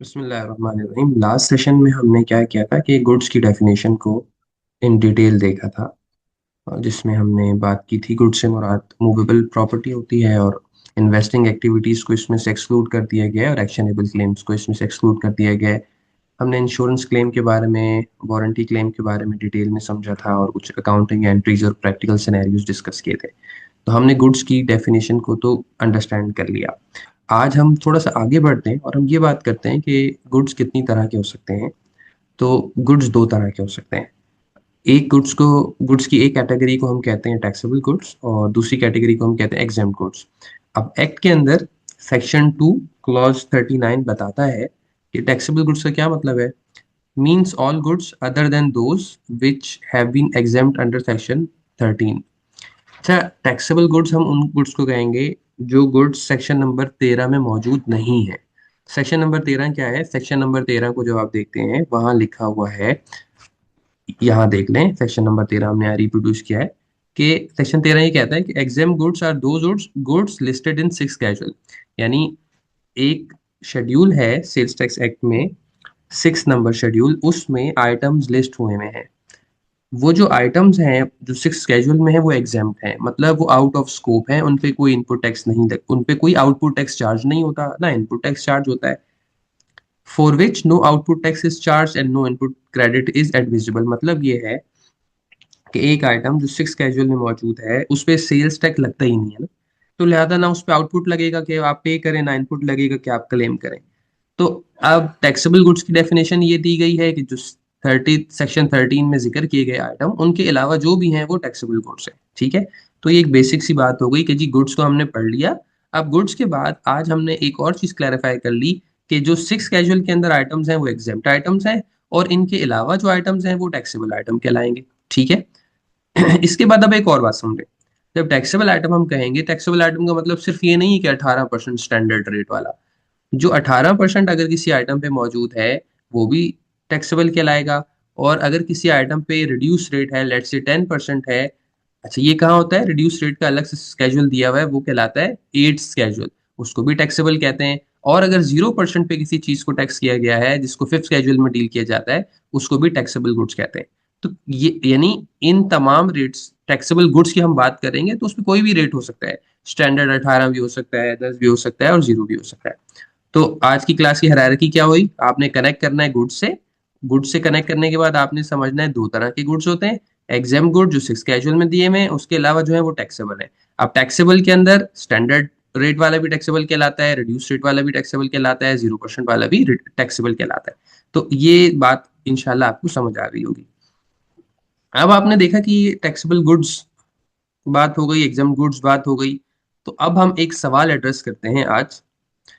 बिस्मिल्लाहिर्रहमानिर्रहीम। Last session में हमने क्या किया था कि गुड्स की डेफिनेशन को इन डिटेल देखा था, जिसमें हमने बात की थी गुड्स से मुराद मूवेबल प्रॉपर्टी होती है और इन्वेस्टिंग एक्टिविटीज़ को इसमें से एक्सक्लूड कर दिया गया है और एक्शनेबल क्लेम्स को इसमें से एक्सक्लूड कर दिया गया है। हमने इंश्योरेंस क्लेम के बारे में, वारंटी क्लेम के बारे में डिटेल में समझा था और कुछ अकाउंटिंग एंट्रीज और प्रैक्टिकल सिनेरियोज डिस्कस किए थे। तो हमने गुड्स की डेफिनेशन को तो अंडरस्टैंड कर लिया। आज हम थोड़ा सा आगे बढ़ते हैं और हम ये बात करते हैं कि गुड्स कितनी तरह के हो सकते हैं। तो गुड्स दो तरह के हो सकते हैं। एक गुड्स की एक कैटेगरी को हम कहते हैं टैक्सेबल गुड्स और दूसरी कैटेगरी को हम कहते हैं एग्जेम्प्ट गुड्स। अब एक्ट के अंदर सेक्शन 2 क्लॉज 39 बताता है कि टैक्सेबल गुड्स का क्या मतलब है। Means all goods other than those which have been exempt under section 13। अच्छा, टैक्सेबल गुड्स हम उन गुड्स को कहेंगे जो गुड्स सेक्शन नंबर 13 में मौजूद नहीं है। सेक्शन नंबर 13 क्या है? सेक्शन नंबर 13 को जब आप देखते हैं वहां लिखा हुआ है, यहाँ देख लें, सेक्शन नंबर 13 हमने यहाँ रिप्रोड्यूस किया है कि सेक्शन 13 ये कहता है कि exempt goods are those goods listed in 6 casual. यानी एक शेड्यूल है सेल्स टैक्स एक्ट में, 6 नंबर शेड्यूल, उसमें आइटम्स लिस्ट हुए में है। वो जो आइटम्स हैं जो 6 कैजुअल में है वो एग्जाम्प्ट हैं, मतलब वो आउट ऑफ स्कोप है, उन पे कोई इनपुट टैक्स नहीं लग, उन पे कोई आउटपुट टैक्स चार्ज नहीं होता, ना इनपुट टैक्स चार्ज होता है। For which no output tax is charge and no input credit is admissible. मतलब ये है कि एक आइटम जो 6 कैजुअल में मौजूद है उस पे सेल्स टैक्स लगता ही नहीं है ना, तो लिहाजा ना उस पे आउटपुट लगेगा कि आप पे करें, ना इनपुट लगेगा कि आप क्लेम करें। तो अब टैक्सेबल गुड्स की डेफिनेशन ये दी गई है कि जो 13 में जिक्र किए गए आइटम, उनके अलावा जो भी हैं वो टैक्सेबल गुड्स हैं। ठीक है, तो ये एक बेसिक सी बात हो गई कि जी गुड्स को हमने पढ़ लिया। अब गुड्स के बाद आज हमने एक और चीज क्लैरिफाई कर ली कि जो 6 कैजुअल के अंदर आइटम्स हैं वो एग्जेम्प्ट आइटम्स हैं और इनके अलावा जो आइटम्स हैं वो टैक्सेबल आइटम कहलाएंगे। ठीक है। इसके बाद अब एक और बात समझे। जब टैक्सेबल आइटम हम कहेंगे, टैक्सेबल आइटम का मतलब सिर्फ ये नहीं है कि 18% स्टैंडर्ड रेट वाला। जो 18% अगर किसी आइटम पे मौजूद है वो भी टैक्सेबल कहलाएगा। और अगर किसी आइटम पे रिड्यूस रेट है, लेट्स से 10% है। अच्छा, ये कहाँ होता है? रिड्यूस रेट का अलग से स्केड्यूल दिया हुआ है, वो कहलाता है एट स्केड्यूल, उसको भी टैक्सेबल कहते हैं। और अगर 0% पे किसी चीज को टैक्स किया गया है जिसको फिफ्थ स्केड्यूल में डील किया जाता है, उसको भी टैक्सेबल गुड्स कहते हैं। तो ये यानी इन तमाम रेट्स, टैक्सेबल गुड्स की हम बात करेंगे तो उसमें कोई भी रेट हो सकता है। स्टैंडर्ड 18 भी हो सकता है, 10 भी हो सकता है और 0 भी हो सकता है। तो आज की क्लास की हायरार्की क्या हुई? आपने कनेक्ट करना है गुड्स से। गुड्स से कनेक्ट करने के बाद आपने समझना है दो तरह के गुड्स होते हैं। एग्जाम गुड जो 6 कैजुअल में दिए हुए हैं, उसके अलावा जो है वो टैक्सेबल है। अब टैक्सेबल के अंदर स्टैंडर्ड रेट वाला भी टैक्सेबल कहलाता है, रिड्यूस रेट वाला भी टैक्सेबल कहलाता है, 0% वाला भी टैक्सेबल कहलाता है। तो ये बात इंशाल्लाह आपको समझ आ गई होगी। अब आपने देखा कि टैक्सेबल गुड्स बात हो गई, एग्जाम गुड्स बात हो गई। तो अब हम एक सवाल एड्रेस करते हैं आज।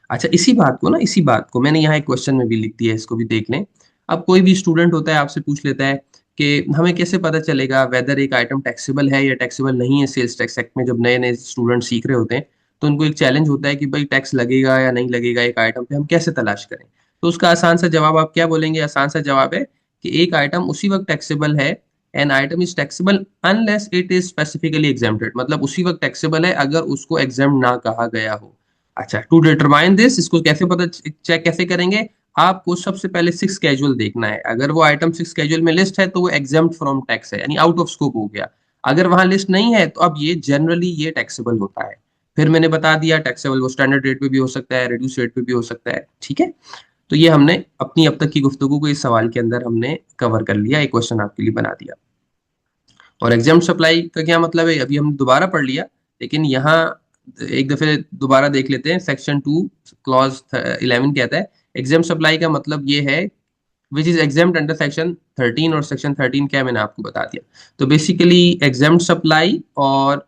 अच्छा, इसी बात को मैंने यहाँ एक क्वेश्चन में भी लिख दिया है, इसको भी देख लें। अब कोई भी स्टूडेंट होता है आपसे पूछ लेता है कि हमें कैसे पता चलेगा वेदर एक आइटम टैक्सेबल है या टैक्सेबल नहीं है। सेल्स टैक्स एक्ट में जब नए नए स्टूडेंट सीख रहे होते हैं तो उनको एक चैलेंज होता है कि भाई टैक्स लगेगा या नहीं लगेगा एक आइटम पे, हम कैसे तलाश करें। तो उसका आसान सा जवाब आप क्या बोलेंगे? आसान सा जवाब है कि एक आइटम उसी वक्त टैक्सेबल है, an item is taxable unless it is specifically exempted, मतलब उसी वक्त टैक्सेबल है अगर उसको एग्जेम्प्ट ना कहा गया हो। अच्छा, टू डिटरमाइन दिस, इसको कैसे पता चेक कैसे करेंगे? आपको सबसे पहले 6 कैजुअल देखना है। अगर वो आइटम 6 कैजुअल में लिस्ट है तो वो एग्जाम्प्ट फ्रॉम टैक्स है, यानी आउट ऑफ स्कोप हो गया। अगर वहां लिस्ट नहीं है तो अब ये जनरली ये टैक्सेबल होता है। फिर मैंने बता दिया टैक्सेबल वो स्टैंडर्ड रेट पे भी हो सकता है, रिड्यूस रेट पे भी हो सकता है। ठीक है, तो ये हमने अपनी अब तक की गुफ्तगू को इस सवाल के अंदर हमने कवर कर लिया, एक क्वेश्चन आपके लिए बना दिया। और एग्जाम सप्लाई का क्या मतलब है अभी हमने दोबारा पढ़ लिया, लेकिन यहाँ एक दफे दोबारा देख लेते हैं। सेक्शन 2 क्लॉज 11 कहता है एग्जाम सप्लाई का मतलब ये है which is examined under section 13। और सेक्शन 13 क्या है मैंने आपको बता दिया। तो बेसिकली एग्जाम्ड सप्लाई और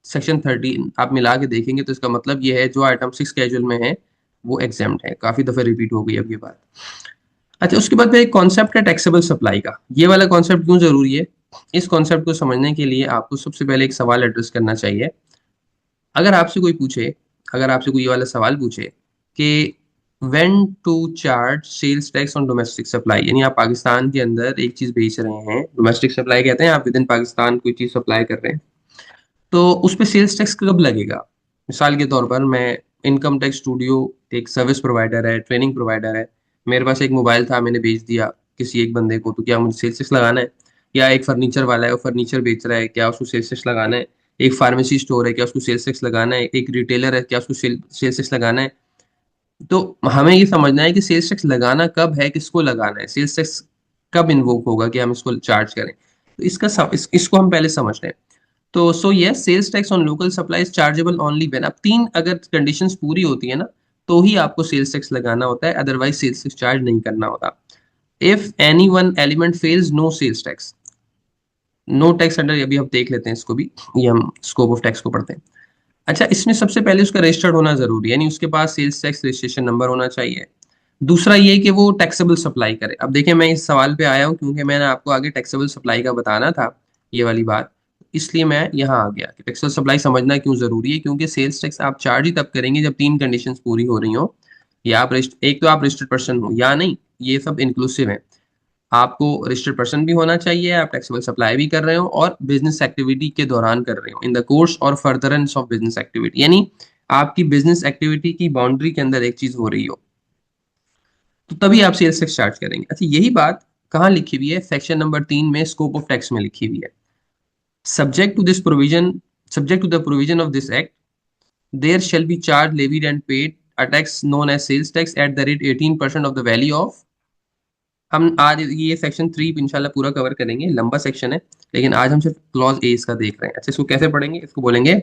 सेक्शन 13 आप मिला के देखेंगे तो इसका मतलब ये है जो आइटम 6 कैजुअल में है वो एग्जाम्ड है। काफी दफे रिपीट हो गई अब ये बात। अच्छा, उसके बाद में एक कॉन्सेप्ट है टैक्सेबल सप्लाई का। ये वाला कॉन्सेप्ट क्यों जरूरी है? इस कॉन्सेप्ट को समझने के लिए आपको सबसे पहले एक सवाल एड्रेस करना चाहिए। अगर आपसे कोई पूछे, अगर आपसे कोई ये वाला सवाल पूछे कि when to charge sales tax on domestic supply, यानी आप पाकिस्तान के अंदर एक चीज बेच रहे हैं, डोमेस्टिक सप्लाई कहते हैं, आप विद इन पाकिस्तान कोई चीज सप्लाई कर रहे हैं, तो उस पे सेल्स टैक्स कब लगेगा? मिसाल के तौर पर मैं, इनकम टैक्स स्टूडियो एक सर्विस प्रोवाइडर है, ट्रेनिंग प्रोवाइडर है, मेरे पास एक मोबाइल था, मैंने बेच दिया किसी एक बंदे को, तो क्या मुझे सेल्स टैक्स लगाना है? या एक फर्नीचर वाला है, वो फर्नीचर बेच रहा है, क्या उसको सेल्स टैक्स लगाना है? एक फार्मेसी स्टोर है, क्या उसको सेल्स टैक्स लगाना है? एक रिटेलर है, क्या उसको सेल्स टैक्स लगाना है? तो हमें ये समझना है कि सेल्स टैक्स लगाना कब है, किसको लगाना है, सेल्स टैक्स कब इन्वोक होगा कि हम इसको चार्ज करें। तो इसको हम पहले समझ रहे हैं। तो so yes, sales tax on local supply is chargeable only when, अब तीन अगर कंडीशंस पूरी होती है ना, तो ही आपको सेल्स टैक्स लगाना होता है, अदरवाइज सेल्स टैक्स चार्ज नहीं करना होता। If any one element fails, no sales tax. No tax under, अभी हम देख लेते हैं इसको भी, ये हम स्कोप ऑफ टैक्स को पढ़ते हैं। अच्छा, इसमें सबसे पहले उसका रजिस्टर्ड होना जरूरी है, यानी उसके पास सेल्स टैक्स रजिस्ट्रेशन नंबर होना चाहिए। दूसरा ये कि वो टैक्सेबल सप्लाई करे। अब देखिए, मैं इस सवाल पे आया हूँ क्योंकि मैंने आपको आगे टैक्सेबल सप्लाई का बताना था, ये वाली बात, इसलिए मैं यहाँ आ गया कि टैक्सेबल सप्लाई समझना क्यों जरूरी है, क्योंकि सेल्स टैक्स आप चार्ज ही तब करेंगे जब तीन कंडीशंस पूरी हो रही हो। या आप एक तो आप रजिस्टर्ड पर्सन हो या नहीं, ये सब इंक्लूसिव है। आपको रजिस्टर्ड पर्सन भी होना चाहिए, आप टैक्सेबल सप्लाई भी कर रहे हो, और बिजनेस एक्टिविटी के दौरान कर रहे हो, इन द कोर्स और फर्दरेंस ऑफ बिजनेस एक्टिविटी, यानी आपकी बिजनेस एक्टिविटी की बाउंड्री के अंदर एक चीज हो रही हो, तो तभी आप सेल्स टैक्स चार्ज करेंगे। अच्छा, यही बात कहाँ लिखी हुई है? सेक्शन नंबर 3 में स्कोप ऑफ टैक्स में लिखी हुई है। Subject to this provision, subject to the provision of this act, there shall be charge levied and paid a tax known as sales tax at the rate 18% of the value of. हम आज ये section 3 इंशाल्लाह पूरा cover करेंगे, लंबा section है, लेकिन आज हम सिर्फ क्लॉज ए इसका देख रहे हैं। अच्छा, इसको कैसे पढ़ेंगे? इसको बोलेंगे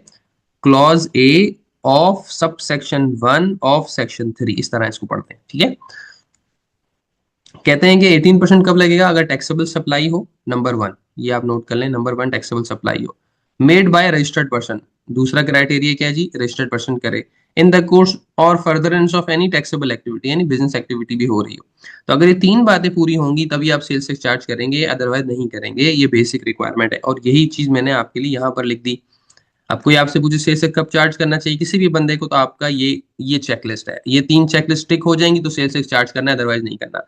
clause A of sub section 1 of section 3, इस तरह इसको पढ़ते हैं, ठीक है। कहते हैं कि 18% कब लगेगा? अगर टैक्सेबल सप्लाई हो, नंबर वन, ये आप नोट कर लें, नंबर वन टैक्सेबल सप्लाई हो, मेड बाय रजिस्टर्ड पर्सन। दूसरा क्राइटेरिया क्या है जी? रजिस्टर्ड पर्सन करे, इन द कोर्स और furtherance of any taxable activity, यानी बिजनेस एक्टिविटी भी हो रही हो। तो अगर ये तीन बातें पूरी होंगी तभी आप सेल्स टैक्स चार्ज करेंगे, अदरवाइज नहीं करेंगे। ये बेसिक रिक्वायरमेंट है, और यही चीज मैंने आपके लिए यहाँ पर लिख दी। अब कोई आपसे पूछे सेल्स टैक्स कब चार्ज करना चाहिए किसी भी बंदे को, तो आपका ये चेकलिस्ट है, ये तीन चेकलिस्ट टिक हो जाएंगी तो सेल्स टैक्स चार्ज करना है, अदरवाइज नहीं करना।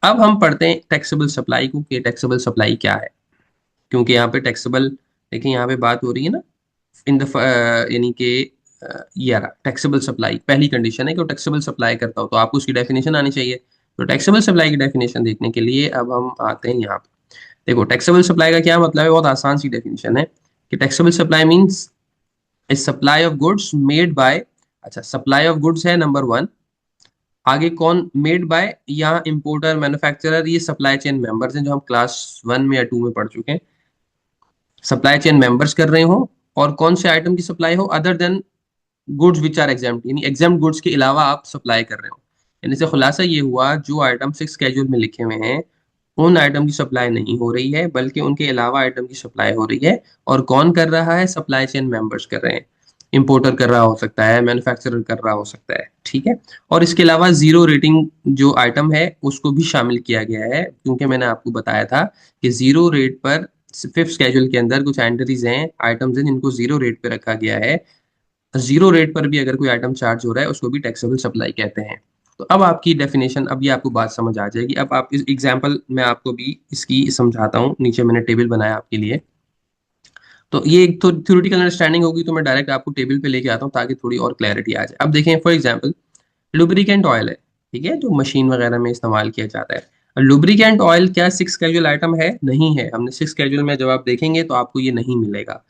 अब हम पढ़ते हैं टैक्सेबल सप्लाई को, कि टैक्सेबल सप्लाई क्या है। क्योंकि यहाँ पे टैक्सेबल, देखिए यहाँ पे बात हो रही है ना, इन द यानी कि ये रहा टैक्सेबल सप्लाई, पहली कंडीशन है कि वो टैक्सेबल सप्लाई करता हो, तो आपको उसकी डेफिनेशन आनी चाहिए। तो टैक्सेबल सप्लाई की डेफिनेशन देखने के लिए अब हम आते हैं यहाँ पे। देखो, टैक्सेबल सप्लाई का क्या मतलब है? बहुत आसान सी डेफिनेशन है कि taxable supply means A supply of goods made by. अच्छा, सप्लाई ऑफ गुड्स है नंबर वन। आगे कौन? मेड बाय, यहाँ इंपोर्टर, मैन्युफैक्चरर, ये सप्लाई चेन मेंबर्स हैं जो हम क्लास 1 में या 2 में पढ़ चुके हैं। सप्लाई चेन मेंबर्स कर रहे हो, और कौन से आइटम की सप्लाई हो? Other than goods which are exempt, यानी एग्जाम्प्ट गुड्स के अलावा आप सप्लाई कर रहे हो। यानी से खुलासा ये हुआ, जो आइटम 6 स्केड्यूल में लिखे हुए हैं उन आइटम की सप्लाई नहीं हो रही है, बल्कि उनके अलावा आइटम की सप्लाई हो रही है। और कौन कर रहा है? सप्लाई चेन मेंबर्स कर रहे हैं। इंपोर्टर कर रहा हो सकता है, मैन्युफैक्चरर कर रहा हो सकता है, ठीक है। और इसके अलावा जीरो रेटिंग जो आइटम है उसको भी शामिल किया गया है, क्योंकि मैंने आपको बताया था कि जीरो रेट पर, फिफ्थ स्केड्यूल के अंदर कुछ एंट्रीज हैं, आइटम्स हैं जिनको जीरो रेट पे रखा गया है। जीरो रेट पर भी अगर कोई आइटम चार्ज हो रहा है उसको भी टैक्सेबल सप्लाई कहते हैं। तो अब आपकी डेफिनेशन, अब ये आपको बात समझ आ जाएगी। अब आप इस एग्जांपल मैं आपको भी इसकी समझाता हूँ, नीचे मैंने टेबल बनाया आपके लिए। तो ये एक तो थ्योरेटिकल अंडरस्टैंडिंग होगी, तो मैं डायरेक्ट आपको टेबल पे लेके आता हूँ ताकि थोड़ी और क्लैरिटी आ जाए। अब देखें, फॉर एग्जांपल लुब्रिकेंट ऑयल है, ठीक है, जो मशीन वगैरह में इस्तेमाल किया जाता है। लुब्रिकेंट ऑयल क्या सिक्स कैजुअल आइटम है? नहीं है। हमने सिक्स कैजुअल में जब आप देखेंगे तो आपको ये नहीं मिलेगा।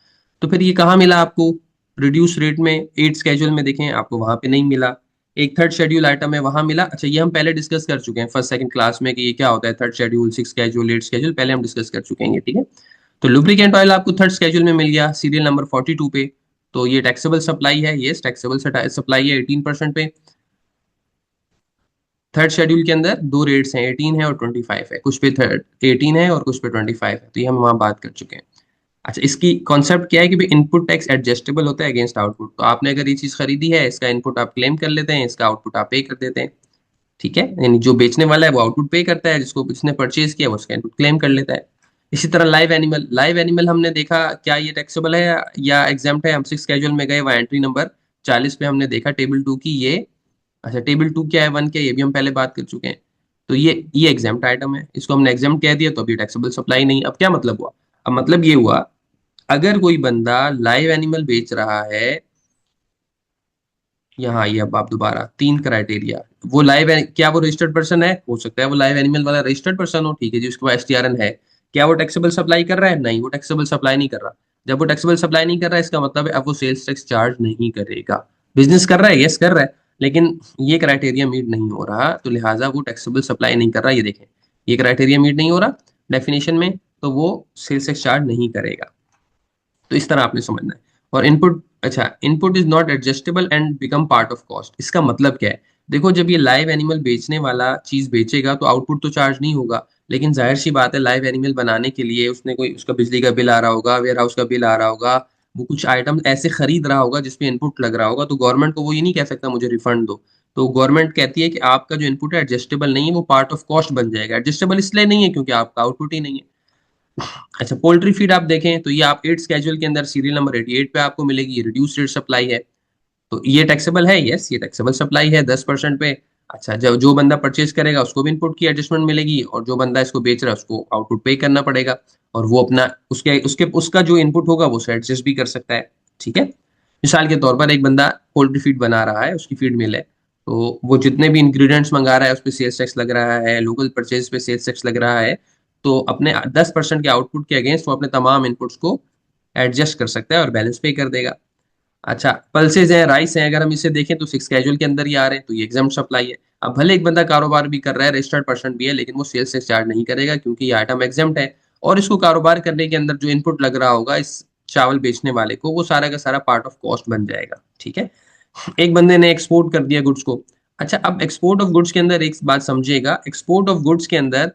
तो फिर ये कहाँ मिला आपको? रिड्यूस रेट में, एट स्केड्यूल में देखें आपको वहां पे नहीं मिला। एक थर्ड शेड्यूल आइटम है, वहां मिला। अच्छा, ये हम पहले डिस्कस कर चुके हैं फर्स्ट सेकंड क्लास में कि ये क्या होता है third schedule, six schedule, eight schedule, पहले हम डिस्कस कर चुके हैं, ठीक है। तो लुब्रिकेंट ऑयल आपको थर्ड स्केड्यूल में मिल गया, सीरियल नंबर 42 पे। तो ये टैक्सेबल सप्लाई है, ये टैक्सेबल सप्लाई है 18% पे। थर्ड शेड्यूल के अंदर दो रेट्स हैं, 18 है और 25 है, कुछ पे थर्ड 18 है और कुछ पे 25 है, तो ये हम वहां बात कर चुके हैं। अच्छा, इसकी कॉन्सेप्ट क्या है कि भाई इनपुट टैक्स एडजस्टेबल होता है अगेंस्ट आउटपुट। तो आपने अगर ये चीज खरीदी है, इसका इनपुट आप क्लेम कर लेते हैं, इसका आउटपुट आप पे कर देते हैं, ठीक है। यानी जो बेचने वाला है वो आउटपुट पे करता है, जिसको इसने परचेज किया वो उसका इनपुट क्लेम कर लेता है। इसी तरह लाइव एनिमल, लाइव एनिमल हमने देखा क्या ये टैक्सेबल है या एग्जाम्प्ट है? हम सिक्स कैजुअल में गए, वहाँ एंट्री नंबर 40 पे हमने देखा टेबल 2 की ये। अच्छा, टेबल 2 क्या है, 1 क्या है, ये भी हम पहले बात कर चुके हैं। तो ये एग्जाम्प्ट आइटम है, इसको हमने एग्जाम्प्ट कह दिया, तो अभी टैक्सेबल सप्लाई नहीं। अब क्या मतलब हुआ? अब मतलब ये हुआ, अगर कोई बंदा लाइव एनिमल बेच रहा है, यहाँ ये अब आप दोबारा तीन क्राइटेरिया, वो लाइव, क्या वो रजिस्टर्ड पर्सन है, हो सकता है वो लाइव एनिमल वाला रजिस्टर्ड पर्सन हो, ठीक है जी, उसके पास एसटीआरएन है। क्या वो टैक्सेबल सप्लाई कर रहा है? नहीं, वो टैक्सेबल सप्लाई नहीं कर रहा। जब वो टैक्सेबल सप्लाई नहीं कर रहा है, इसका मतलब है अब वो सेल्स टैक्स चार्ज नहीं करेगा। बिजनेस कर रहा है, यस कर रहा है, लेकिन ये क्राइटेरिया मीट नहीं हो रहा, तो लिहाजा वो टैक्सेबल सप्लाई नहीं कर रहा। ये देखें, ये क्राइटेरिया मीट नहीं हो रहा डेफिनेशन में, तो वो सेल्स टैक्स चार्ज नहीं करेगा। तो इस तरह आपने समझना है। और इनपुट, अच्छा, input is not adjustable and become part of cost, इसका मतलब क्या है? देखो, जब ये लाइव एनिमल बेचने वाला चीज बेचेगा तो आउटपुट तो चार्ज नहीं होगा, लेकिन जाहिर सी बात है लाइव एनिमल बनाने के लिए उसने कोई, उसका बिजली का बिल आ रहा होगा, वेयर हाउस का बिल आ रहा होगा, वो कुछ आइटम ऐसे खरीद रहा होगा जिसपे इनपुट लग रहा होगा, तो गवर्नमेंट को वो ये नहीं कह सकता मुझे रिफंड दो। तो गवर्नमेंट कहती है कि आपका जो इनपुट है एडजस्टेबल नहीं है, वो पार्ट ऑफ कॉस्ट बन जाएगा। एडजस्टेबल इसलिए नहीं है क्योंकि आपका आउटपुट ही नहीं है। अच्छा, पोल्ट्री फीड आप देखें तो ये आप 8 स्केड्यूल के अंदर सीरियल नंबर 88 पे आपको मिलेगी, ये रिड्यूस्ड रेट सप्लाई है। तो ये टैक्सेबल है, यस ये टैक्सेबल सप्लाई है 10% पे। अच्छा, जब जो बंदा परचेज करेगा उसको भी इनपुट की एडजस्टमेंट मिलेगी, और जो बंदा इसको बेच रहा है उसको आउटपुट पे करना पड़ेगा। और वो अपना, उसके उसके उसका जो इनपुट होगा वो एडजस्ट भी कर सकता है। ठीक है, मिसाल के तौर पर एक बंदा पोल्ट्री फीड बना रहा है, उसकी फीड मिल है, तो वो जितने भी इंग्रेडिएंट्स मंगा रहा है उस पर सेल्स टैक्स लग रहा है, लोकल परचेज पे सेल्स टैक्स लग रहा है, तो अपने 10% के आउटपुट के अगेंस्ट वो अपने तमाम इनपुट्स को एडजस्ट कर सकता है और बैलेंस पे कर देगा। अच्छा, पल्सेज है, राइस है, अगर हम इसे देखें तो 6 कैजुअल के अंदर ही आ रहे हैं, तो ये एग्जाम सप्लाई है। अब भले एक बंदा कारोबार भी कर रहा है, रजिस्टर्ड पर्सन भी है, लेकिन वो सेल्स से चार्ज नहीं करेगा क्योंकि ये आइटम एग्जाम्प्ट है। और इसको कारोबार करने के अंदर जो इनपुट लग रहा होगा इस चावल बेचने वाले को, वो सारा का सारा पार्ट ऑफ कॉस्ट बन जाएगा। ठीक है, एक बंदे ने एक्सपोर्ट कर दिया गुड्स को। अच्छा, अब एक्सपोर्ट ऑफ गुड्स के अंदर एक बात समझिएगा, एक्सपोर्ट ऑफ गुड्स के अंदर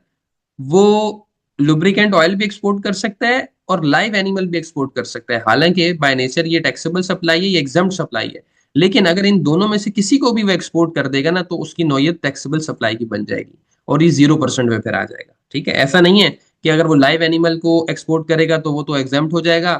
वो लुब्रिकेंट ऑयल भी एक्सपोर्ट कर सकता है और लाइव एनिमल भी एक्सपोर्ट कर सकता है। हालांकि बाय नेचर ये टैक्सेबल सप्लाई है, ये एग्जम्प्ट सप्लाई है, लेकिन अगर इन दोनों में से किसी को भी वो एक्सपोर्ट कर देगा ना, तो उसकी नौयत टैक्सेबल सप्लाई की बन जाएगी और ये 0% में फिर आ जाएगा। ठीक है, ऐसा नहीं है कि अगर वो लाइव एनिमल को एक्सपोर्ट करेगा तो वो तो एग्जम्प्ट हो जाएगा,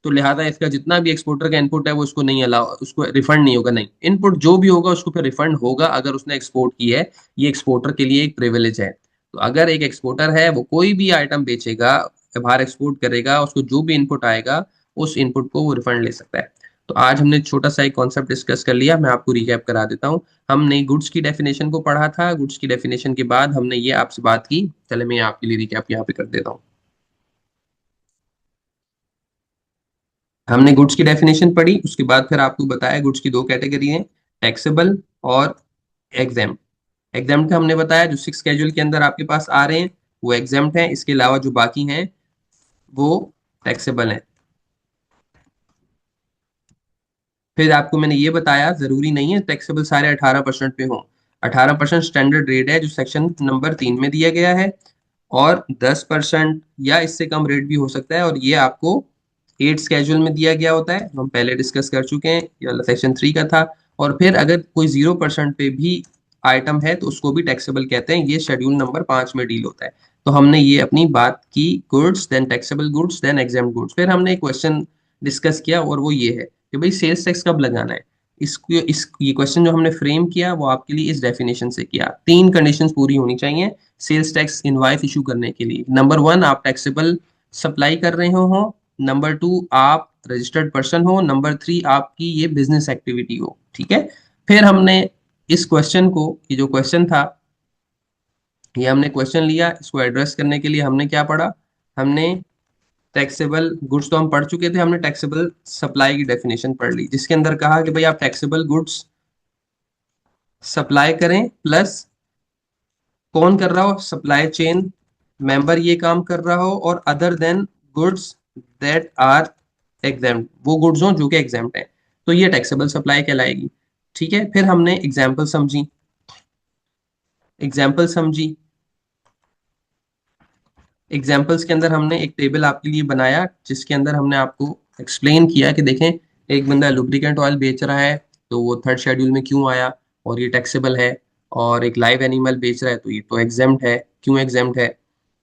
तो लिहाजा इसका जितना भी एक्सपोर्टर का इनपुट है वो उसको नहीं अलाउ, उसको रिफंड नहीं होगा। नहीं, इनपुट जो भी होगा उसको फिर रिफंड होगा अगर उसने एक्सपोर्ट की है। ये एक्सपोर्टर के लिए एक प्रिविलेज है। तो अगर एक एक्सपोर्टर है, वो कोई भी आइटम बेचेगा, बाहर एक्सपोर्ट करेगा, उसको जो भी इनपुट आएगा उस इनपुट को वो रिफंड ले सकता है। तो आज हमने छोटा सा एक कॉन्सेप्ट डिस्कस कर लिया, मैं आपको रिकैप करा देता हूँ। हमने गुड्स की डेफिनेशन को पढ़ा था, गुड्स की डेफिनेशन के बाद हमने ये आपसे बात की, चले मैं आपके लिए रिकैप यहाँ पे कर देता हूँ। हमने गुड्स की डेफिनेशन पढ़ी, उसके बाद फिर आपको बताया गुड्स की दो कैटेगरी हैं, टैक्सेबल और एग्जाम। एग्जाम्प्ट का हमने बताया जो 6 स्केड्यूल के अंदर आपके पास आ रहे हैं वो एग्जाम्प्ट हैं, इसके अलावा जो बाकी हैं वो टैक्सेबल हैं। फिर आपको मैंने ये बताया जरूरी नहीं है टैक्सेबल सारे 18% पे हों। 18% स्टैंडर्ड रेट है जो सेक्शन नंबर 3 में दिया गया है, और 10% या इससे कम रेट भी हो सकता है, और ये आपको 8 स्केड्यूल में दिया गया होता है, हम पहले डिस्कस कर चुके हैं, ये वाला सेक्शन 3 का था। और फिर अगर कोई 0% पे भी आइटम है तो उसको भी टैक्सेबल कहते हैं, ये शेड्यूल नंबर 5 में डील होता है। तो हमने ये अपनी बात की, goods then taxable goods then exempt goods. फिर हमने एक क्वेश्चन डिस्कस किया और वो ये है कि भाई सेल्स टैक्स कब लगाना है। इसको ये क्वेश्चन जो हमने फ्रेम किया वो आपके लिए इस डेफिनेशन से किया, तीन कंडीशंस पूरी होनी चाहिए सेल्स टैक्स इनवाइस इशू करने के लिए। नंबर 1, आप टैक्सेबल सप्लाई कर रहे हो। नंबर 2, आप रजिस्टर्ड पर्सन हो। नंबर 3, आपकी ये बिजनेस एक्टिविटी हो। ठीक है, फिर हमने इस क्वेश्चन को, ये जो क्वेश्चन था, ये हमने क्वेश्चन लिया, इसको एड्रेस करने के लिए हमने क्या पढ़ा? हमने टैक्सेबल गुड्स तो हम पढ़ चुके थे, हमने टैक्सेबल सप्लाई की डेफिनेशन पढ़ ली, जिसके अंदर कहा कि भाई आप टैक्सेबल गुड्स सप्लाई करें, प्लस कौन कर रहा हो, सप्लाई चेन मेंबर ये काम कर रहा हो, और other than goods that are exempt, वो गुड्स हो जो कि एग्जाम्प्ट है, तो ये टैक्सेबल सप्लाई कहलाएगी। ठीक है, फिर हमने एग्जाम्पल समझी, एग्जाम्पल समझी, एग्जाम्पल्स के अंदर हमने एक टेबल आपके लिए बनाया जिसके अंदर हमने आपको एक्सप्लेन किया कि देखें, एक बंदा लुब्रिकेंट ऑयल बेच रहा है तो वो थर्ड शेड्यूल में क्यों आया और ये टैक्सेबल है, और एक लाइव एनिमल बेच रहा है तो ये तो एग्जाम्प्ट है, क्यों एग्जाम्प्ट है।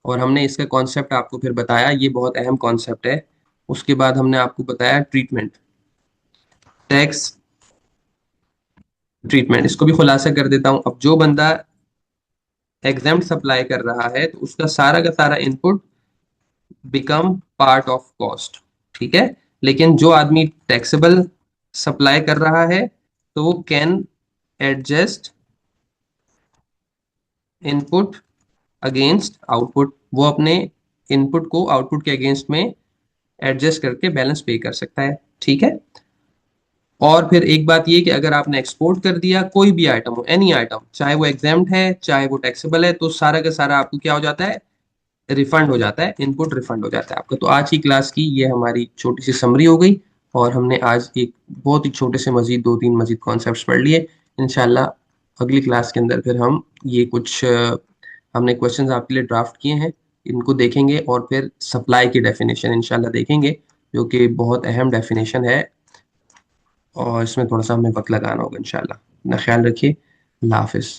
और हमने इसका कॉन्सेप्ट आपको फिर बताया, ये बहुत अहम कॉन्सेप्ट है। उसके बाद हमने आपको बताया ट्रीटमेंट, टैक्स ट्रीटमेंट, इसको भी खुलासा कर देता हूँ। अब जो बंदा एग्जाम्प्ट सप्लाई कर रहा है तो उसका सारा का सारा input become part of cost. ठीक है, लेकिन जो आदमी टैक्सेबल सप्लाई कर रहा है तो वो can adjust input against output, वो अपने इनपुट को आउटपुट के अगेंस्ट में एडजस्ट करके बैलेंस पे कर सकता है। ठीक है। और फिर एक बात ये कि अगर आपने एक्सपोर्ट कर दिया कोई भी आइटम हो, एनी आइटम, चाहे वो एग्जाम्ड है चाहे वो टैक्सेबल है, तो सारा का सारा आपको क्या हो जाता है, रिफंड हो जाता है, इनपुट रिफंड हो जाता है आपका। तो आज की क्लास की ये हमारी छोटी सी समरी हो गई, और हमने आज एक बहुत ही छोटे से मजीद दो तीन मजीद कॉन्सेप्ट्स पढ़ लिए। इंशाल्लाह अगली क्लास के अंदर फिर हम ये कुछ हमने क्वेश्चंस आपके लिए ड्राफ्ट किए हैं, इनको देखेंगे, और फिर सप्लाई की डेफिनेशन इंशाल्लाह देखेंगे, जो कि बहुत अहम डेफिनेशन है, और इसमें थोड़ा सा हमें वक्त लगाना होगा इंशाल्लाह। अपना ख्याल रखिए। अल्लाह हाफिज़।